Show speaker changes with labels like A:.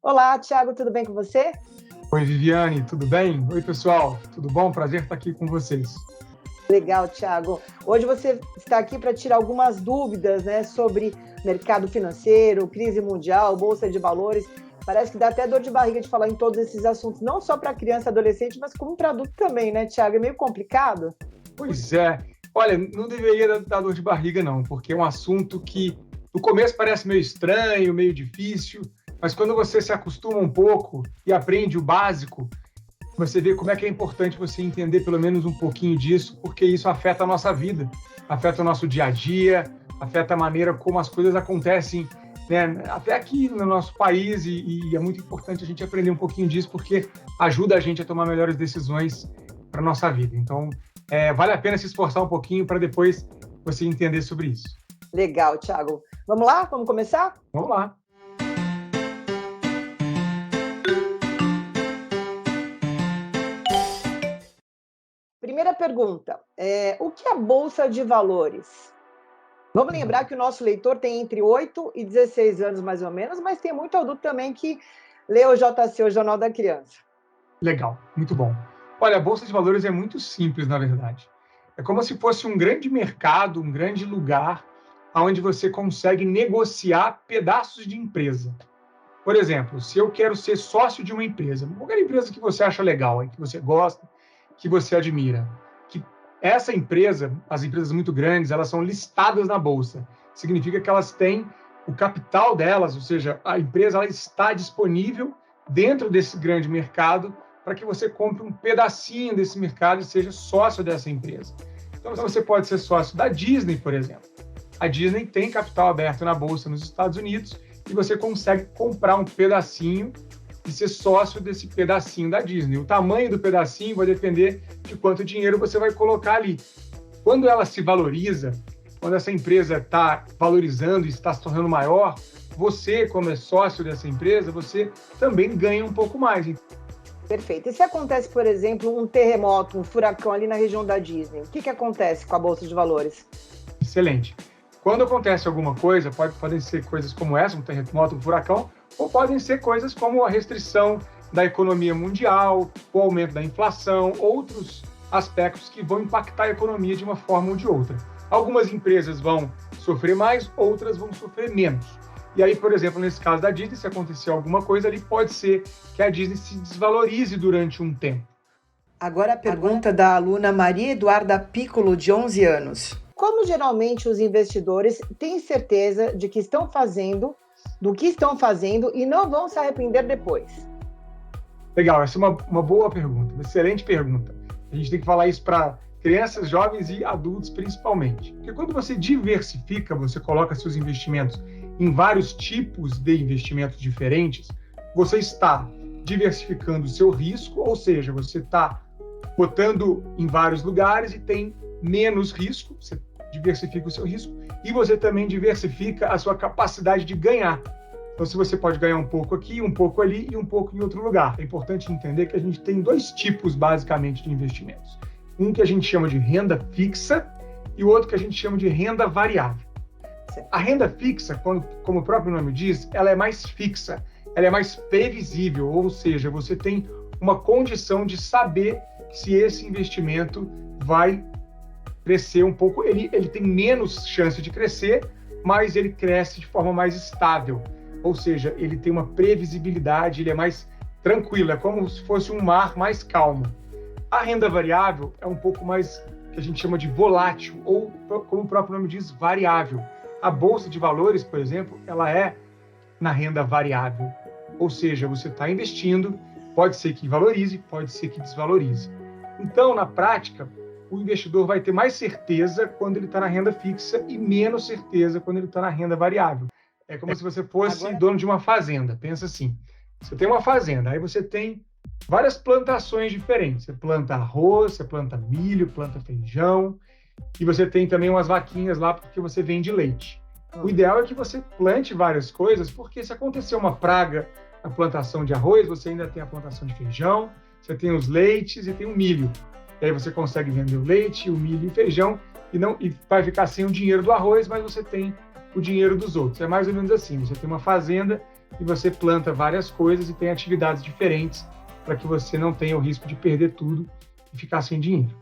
A: Olá, Thiago, tudo bem com você?
B: Oi, Viviane, tudo bem? Oi, pessoal, tudo bom? Prazer estar aqui com vocês.
A: Legal, Thiago. Hoje você está aqui para tirar algumas dúvidas, né, sobre mercado financeiro, crise mundial, bolsa de valores. Parece que dá até dor de barriga de falar em todos esses assuntos, não só para criança e adolescente, mas como para adulto também, né, Thiago? É meio complicado.
B: Pois é. Olha, não deveria dar dor de barriga, não, porque é um assunto que no começo parece meio estranho, meio difícil, mas quando você se acostuma um pouco e aprende o básico, você vê como é que é importante você entender pelo menos um pouquinho disso, porque isso afeta a nossa vida, afeta o nosso dia a dia, afeta a maneira como as coisas acontecem, né? Até aqui no nosso país, e é muito importante a gente aprender um pouquinho disso, porque ajuda a gente a tomar melhores decisões para a nossa vida. Então, vale a pena se esforçar um pouquinho para depois você entender sobre isso.
A: Legal, Thiago. Vamos lá? Vamos começar?
B: Vamos lá.
A: Primeira pergunta, o que é Bolsa de Valores? Vamos lembrar que o nosso leitor tem entre 8 e 16 anos, mais ou menos, mas tem muito adulto também que lê o JC, o Jornal da Criança.
B: Legal, muito bom. Olha, a Bolsa de Valores é muito simples, na verdade. É como se fosse um grande mercado, um grande lugar onde você consegue negociar pedaços de empresa. Por exemplo, se eu quero ser sócio de uma empresa, qualquer empresa que você acha legal, que você gosta, que você admira, que essa empresa, as empresas muito grandes, elas são listadas na Bolsa. Significa que elas têm o capital delas, ou seja, a empresa ela está disponível dentro desse grande mercado para que você compre um pedacinho desse mercado e seja sócio dessa empresa. Então, você pode ser sócio da Disney, por exemplo. A Disney tem capital aberto na Bolsa nos Estados Unidos e você consegue comprar um pedacinho e ser sócio desse pedacinho da Disney. O tamanho do pedacinho vai depender de quanto dinheiro você vai colocar ali. Quando ela se valoriza, quando essa empresa está valorizando e está se tornando maior, você, como é sócio dessa empresa, você também ganha um pouco mais.
A: Perfeito. E se acontece, por exemplo, um terremoto, um furacão ali na região da Disney, o que acontece com a Bolsa de Valores?
B: Excelente. Quando acontece alguma coisa, podem ser coisas como essa, um terremoto, um furacão, ou podem ser coisas como a restrição da economia mundial, o aumento da inflação, outros aspectos que vão impactar a economia de uma forma ou de outra. Algumas empresas vão sofrer mais, outras vão sofrer menos. E aí, por exemplo, nesse caso da Disney, se acontecer alguma coisa ali, pode ser que a Disney se desvalorize durante um tempo.
A: Agora a pergunta da aluna Maria Eduarda Piccolo, de 11 anos. Como geralmente os investidores têm certeza do que estão fazendo e não vão se arrepender depois?
B: Legal, essa é uma boa pergunta, uma excelente pergunta. A gente tem que falar isso para crianças, jovens e adultos principalmente. Porque quando você diversifica, você coloca seus investimentos em vários tipos de investimentos diferentes, você está diversificando o seu risco, ou seja, você está botando em vários lugares e tem menos risco, você diversifica o seu risco, e você também diversifica a sua capacidade de ganhar. Então, se você pode ganhar um pouco aqui, um pouco ali e um pouco em outro lugar. É importante entender que a gente tem dois tipos, basicamente, de investimentos. Um que a gente chama de renda fixa e o outro que a gente chama de renda variável. A renda fixa, como o próprio nome diz, ela é mais fixa, ela é mais previsível, ou seja, você tem uma condição de saber se esse investimento vai crescer um pouco. Ele tem menos chance de crescer, mas ele cresce de forma mais estável, ou seja, ele tem uma previsibilidade, ele é mais tranquilo, é como se fosse um mar mais calmo. A renda variável é um pouco mais, que a gente chama de volátil, ou, como o próprio nome diz, variável. A Bolsa de Valores, por exemplo, ela é na renda variável, ou seja, você está investindo, pode ser que valorize, pode ser que desvalorize. Então, na prática, o investidor vai ter mais certeza quando ele está na renda fixa e menos certeza quando ele está na renda variável. É como se você fosse dono de uma fazenda. Pensa assim, você tem uma fazenda, aí você tem várias plantações diferentes. Você planta arroz, você planta milho, planta feijão, e você tem também umas vaquinhas lá porque você vende leite. O ideal é que você plante várias coisas, porque se acontecer uma praga na plantação de arroz, você ainda tem a plantação de feijão, você tem os leites e tem o milho. E aí você consegue vender o leite, o milho e o feijão e vai ficar sem o dinheiro do arroz, mas você tem o dinheiro dos outros. É mais ou menos assim, você tem uma fazenda e você planta várias coisas e tem atividades diferentes para que você não tenha o risco de perder tudo e ficar sem dinheiro.